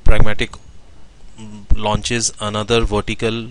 Pragmatic launches another vertical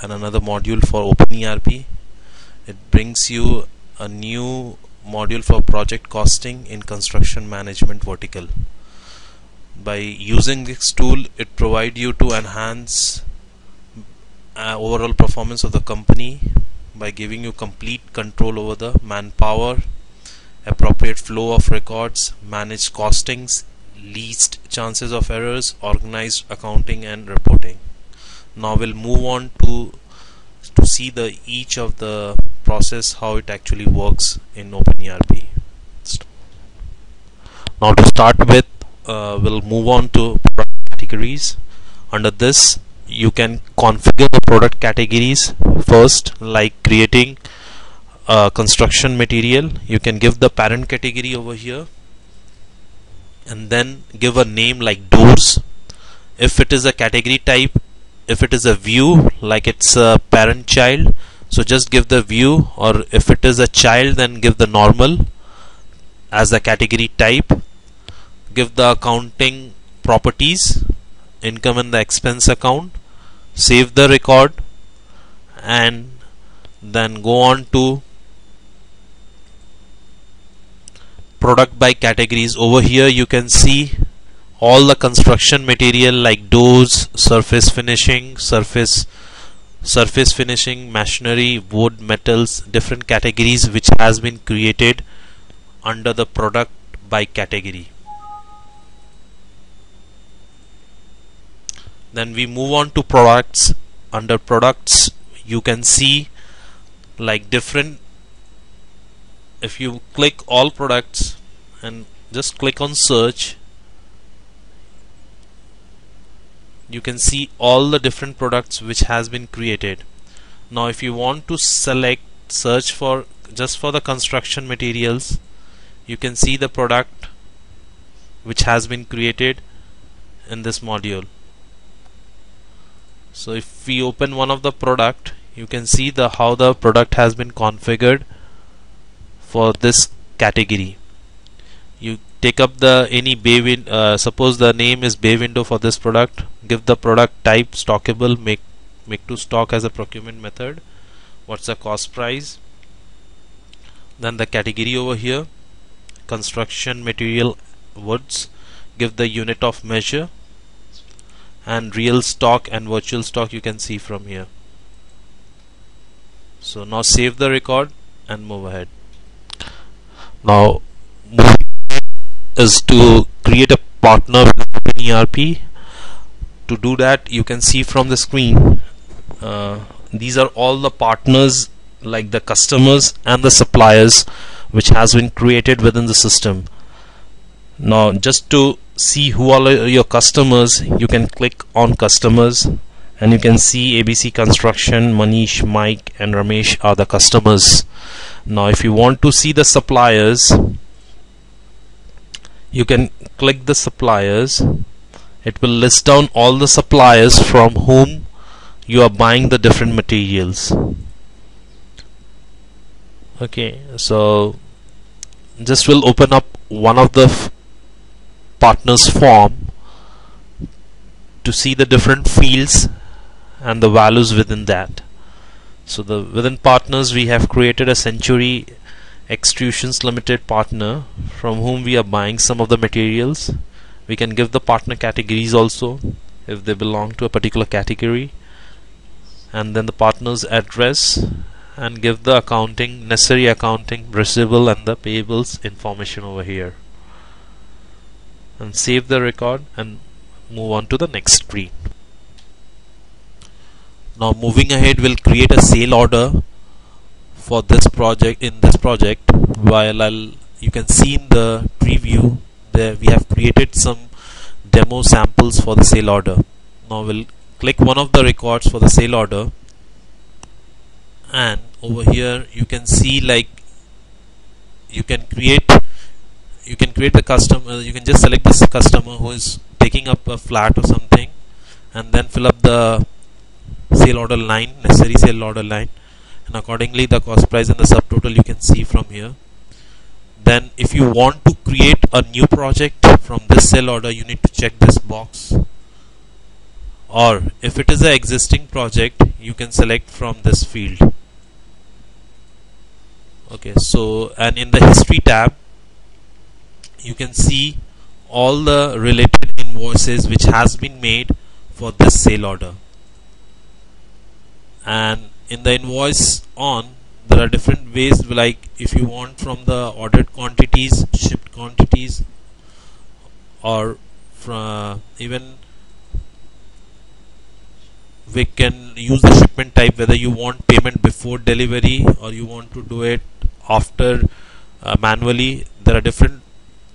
and another module for OpenERP. It brings you a new module for project costing in construction management vertical. By using this tool, it provides you to enhance overall performance of the company by giving you complete control over the manpower, appropriate flow of records, managed costings, least chances of errors, organized accounting and reporting. Now we'll move on to see each of the process, how it actually works in OpenERP. Now to start with, we'll move on to product categories. Under this, you can configure the product categories first, like creating construction material. You can give the parent category over here and then give a name like doors. If it is a category type, if it is a view, like it's a parent child, so just give the view, or if it is a child, then give the normal as the category type. Give the accounting properties, income and the expense account, save the record, and then go on to product by categories. Over here you can see all the construction material like doors, surface finishing, machinery, wood, metals, different categories which has been created under the product by category. Then we move on to products. Under products you can see like different, if you click all products and just click on search, you can see all the different products which has been created. Now if you want to search for just for the construction materials, you can see the product which has been created in this module. So if we open one of the product, you can see how the product has been configured for this category. You take up any bay window, suppose the name is bay window for this product. Give the product type stockable, make to stock as a procurement method. What's the cost price? Then the category over here, construction material woods. Give the unit of measure, and real stock and virtual stock you can see from here. So now save the record and move ahead. Now moving is to create a partner with OpenERP. To do that, you can see from the screen, these are all the partners like the customers and the suppliers which has been created within the system. Now just to see who all are your customers, you can click on customers and you can see ABC Construction, Manish, Mike and Ramesh are the customers. Now if you want to see the suppliers, you can click the suppliers. It will list down all the suppliers from whom you are buying the different materials. Okay, so just will open up one of the partners form to see the different fields and the values within that. So within partners we have created a Century Extrusions Limited partner from whom we are buying some of the materials. We can give the partner categories also if they belong to a particular category, and then the partner's address, and give the necessary accounting, receivable and the payables information over here, and save the record and move on to the next screen. Now moving ahead, we'll create a sale order for this project. In this project, you can see in the preview there we have created some demo samples for the sale order. Now we'll click one of the records for the sale order, and over here you can see like you can create the customer. You can just select this customer who is taking up a flat or something, and then fill up the sale order line, necessary sale order line, and accordingly the cost price and the subtotal you can see from here. Then if you want to create a new project from this sale order, you need to check this box or if it is an existing project, you can select from this field. Okay, so and in the history tab you can see all the related invoices which has been made for this sale order. And in the invoice on, there are different ways, like if you want from the ordered quantities, shipped quantities, or from even we can use the shipment type, whether you want payment before delivery or you want to do it after manually. There are different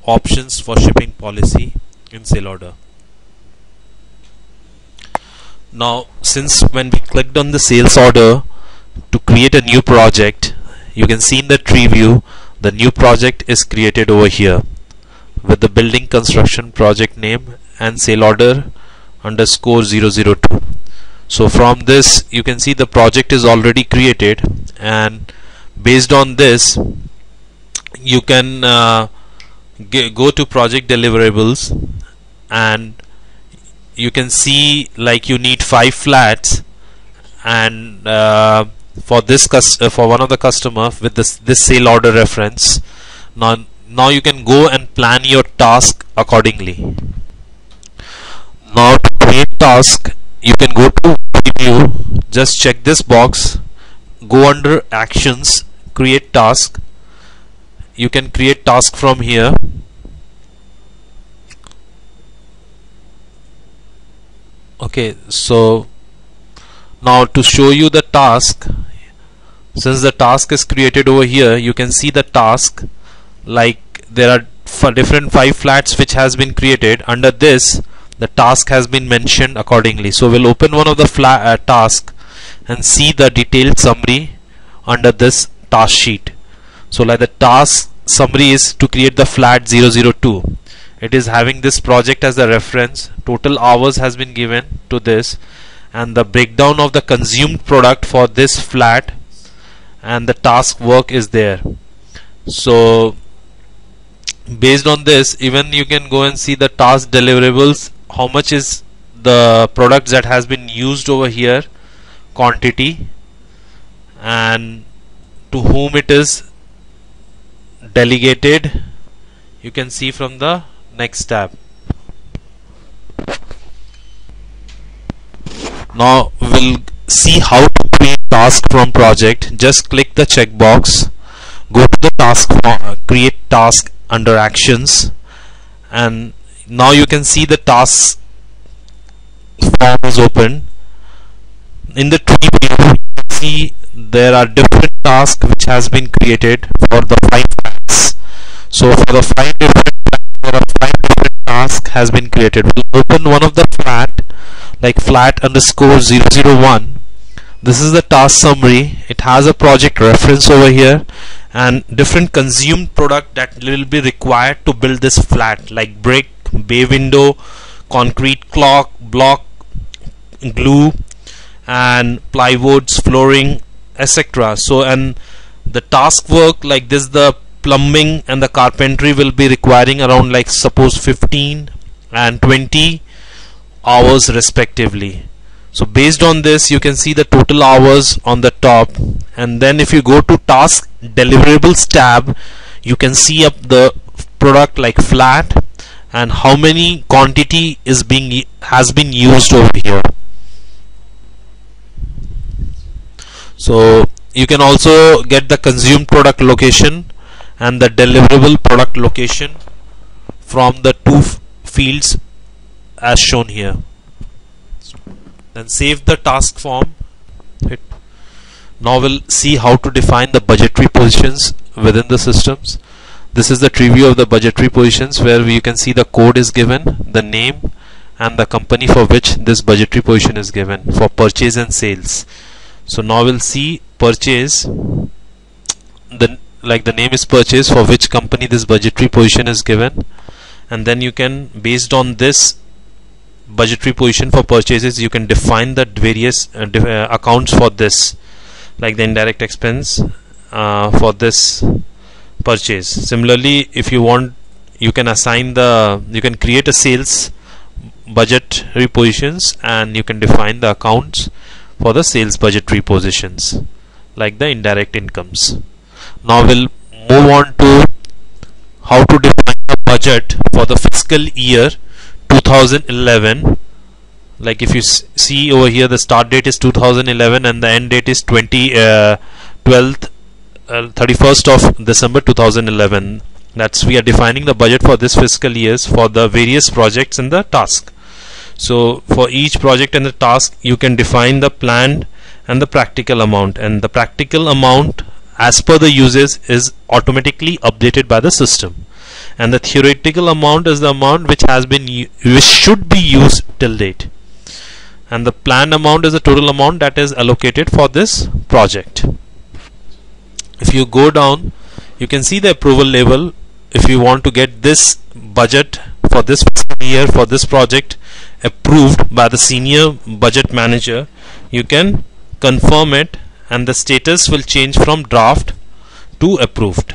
options for shipping policy in sale order. Now, since when we clicked on the sales order to create a new project, you can see in the tree view the new project is created over here with the building construction project name and sale order underscore 002. So from this you can see the project is already created, and based on this you can go to project deliverables, and you can see like you need 5 flats, and for this for one of the customer with this sale order reference. Now you can go and plan your task accordingly. Now to create task, you can go to preview, just check this box, go under actions, create task. You can create task from here. Okay, so now to show you the task, since the task is created over here, you can see the task, like there are for different 5 flats which has been created. Under this the task has been mentioned accordingly. So we'll open one of the task and see the detailed summary under this task sheet. So like the task summary is to create the flat 002. It is having this project as the reference. Total hours has been given to this, and the breakdown of the consumed product for this flat, and the task work is there. So based on this, even you can go and see the task deliverables, how much is the product that has been used over here, quantity, and to whom it is delegated. You can see from the next tab. Now we'll see how to create task from project. Just click the checkbox, go to the task, create task under actions, and now you can see the task form is open. In the tree view you can see there are different tasks which has been created for the 5 flats. So for the 5 different flats, there are 5 different tasks has been created. We'll open one of the flat, like flat underscore 001. This is the task summary. It has a project reference over here and different consumed product that will be required to build this flat, like brick, bay window, concrete block, glue, and plywoods, flooring, etc. So, and the task work like this, the plumbing and the carpentry will be requiring around, like suppose 15 and 20 hours respectively. So based on this you can see the total hours on the top, and then if you go to task deliverables tab, you can see up the product like flat and how many quantity has been used over here. So you can also get the consumed product location and the deliverable product location from the 2 fields as shown here. Then save the task form. Now we'll see how to define the budgetary positions within the systems. This is the tree view of the budgetary positions, where you can see the code is given, the name, and the company for which this budgetary position is given for purchase and sales. So now we'll see purchase. The name is purchase, for which company this budgetary position is given, and then you can, based on this budgetary position for purchases, you can define the various accounts for this, like the indirect expense for this purchase. Similarly, if you want, you can assign you can create a sales budgetary positions, and you can define the accounts for the sales budgetary positions like the indirect incomes. Now we'll move on to how to define a budget for the fiscal year 2011. Like if you see over here, the start date is 2011 and the end date is 31st of December 2011. That's we are defining the budget for this fiscal years for the various projects in the task. So for each project and the task, you can define the planned and the practical amount, and the practical amount as per the uses is automatically updated by the system, and the theoretical amount is the amount which should be used till date, and the planned amount is the total amount that is allocated for this project. If you go down, you can see the approval level. If you want to get this budget for this fiscal year for this project approved by the senior budget manager, you can confirm it, and the status will change from draft to approved.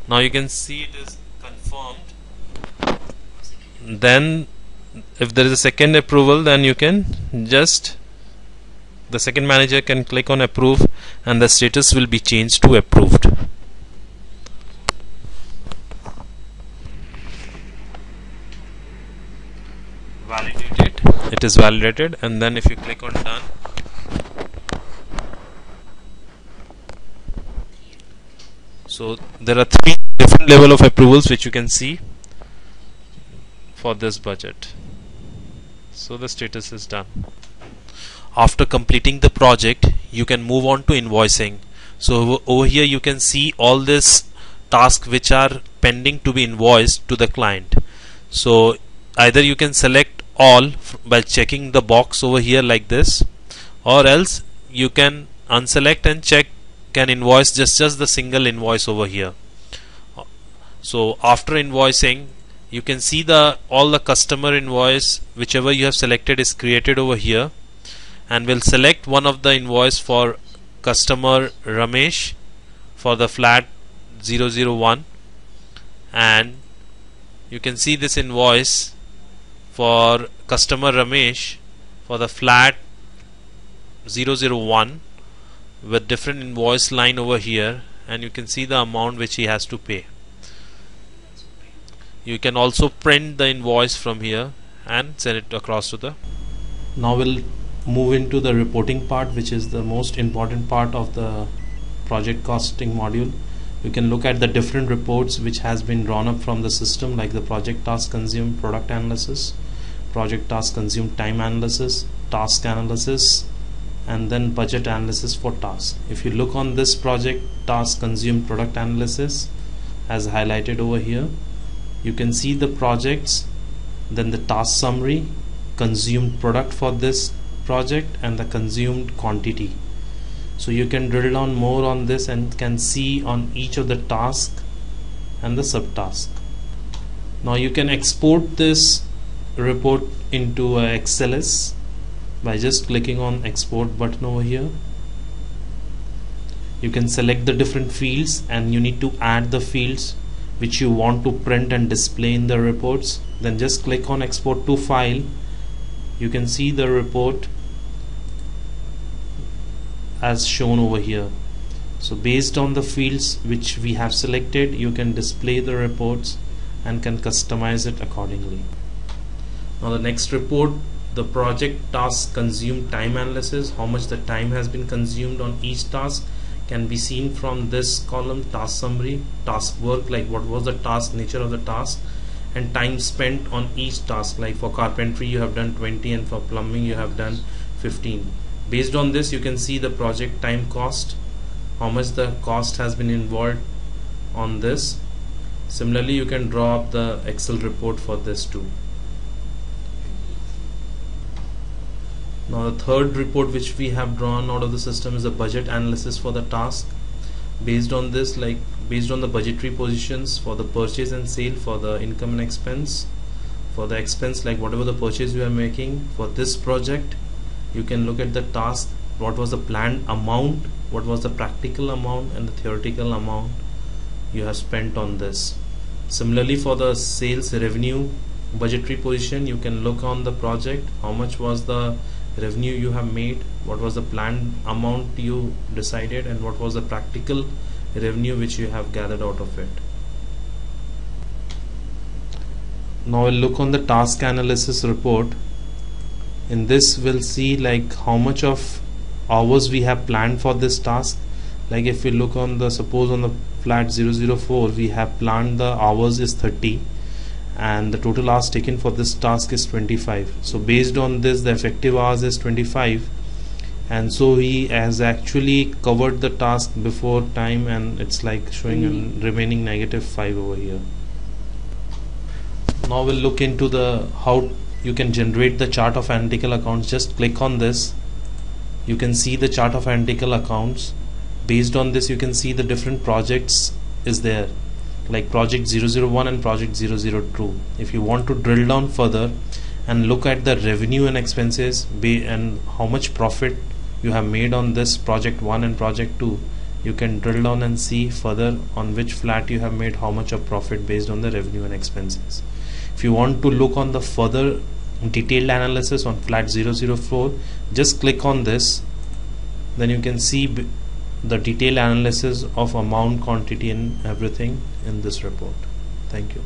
Now you can see it is confirmed. Then if there is a second approval, then you can just, the second manager can click on approve and the status will be changed to approved. Validated, it is validated, and then if you click on done, so there are 3 different level of approvals which you can see for this budget. So the status is done. After completing the project, you can move on to invoicing. So over here you can see all this tasks which are pending to be invoiced to the client. So either you can select all by checking the box over here like this, or else you can unselect and check can invoice just the single invoice over here. So after invoicing, you can see all the customer invoice whichever you have selected is created over here, and we'll select one of the invoice for customer Ramesh for the flat 001, and you can see this invoice for customer Ramesh for the flat 001 with different invoice line over here, and you can see the amount which he has to pay. You can also print the invoice from here and send it across to the. Now we'll move into the reporting part, which is the most important part of the project costing module. You can look at the different reports which has been drawn up from the system, like the project task consumed product analysis, project task consumed time analysis, task analysis, and then budget analysis for task. If you look on this project task consumed product analysis as highlighted over here, you can see the projects, then the task summary, consumed product for this project, and the consumed quantity. So you can drill down more on this and can see on each of the task and the subtask. Now you can export this report into XLS by just clicking on export button over here. You can select the different fields, and you need to add the fields which you want to print and display in the reports. Then just click on export to file. You can see the report as shown over here. So based on the fields which we have selected, you can display the reports and can customize it accordingly. Now the next report, the project task consumed time analysis, how much the time has been consumed on each task, can be seen from this column, task summary, task work, like what was the task, nature of the task, and time spent on each task. Like for carpentry you have done 20 and for plumbing you have done 15. Based on this you can see the project time cost, how much the cost has been involved on this. Similarly you can draw up the Excel report for this too. Now the third report which we have drawn out of the system is the budget analysis for the task. Based on this, like based on the budgetary positions for the purchase and sale, for the income and expense, for the expense like whatever the purchase you are making for this project, you can look at the task, what was the planned amount, what was the practical amount and the theoretical amount you have spent on this. Similarly, for the sales revenue budgetary position, you can look on the project, how much was the revenue you have made, what was the planned amount you decided, and what was the practical revenue which you have gathered out of it. Now we'll look on the task analysis report. In this we'll see like how much of hours we have planned for this task. Like if we look on the, suppose on the flat 004, we have planned the hours is 30 and the total hours taken for this task is 25. So based on this, the effective hours is 25, and so he has actually covered the task before time, and it's like showing a remaining -5 over here. Now we'll look into the how you can generate the chart of analytical accounts. Just click on this, you can see the chart of analytical accounts. Based on this, you can see the different projects is there, like project 001 and project 002. If you want to drill down further and look at the revenue and expenses and how much profit you have made on this project 1 and project 2, you can drill down and see further on which flat you have made how much of profit based on the revenue and expenses. If you want to look on the further detailed analysis on flat 004, just click on this, then you can see the detailed analysis of amount, quantity and everything in this report. Thank you.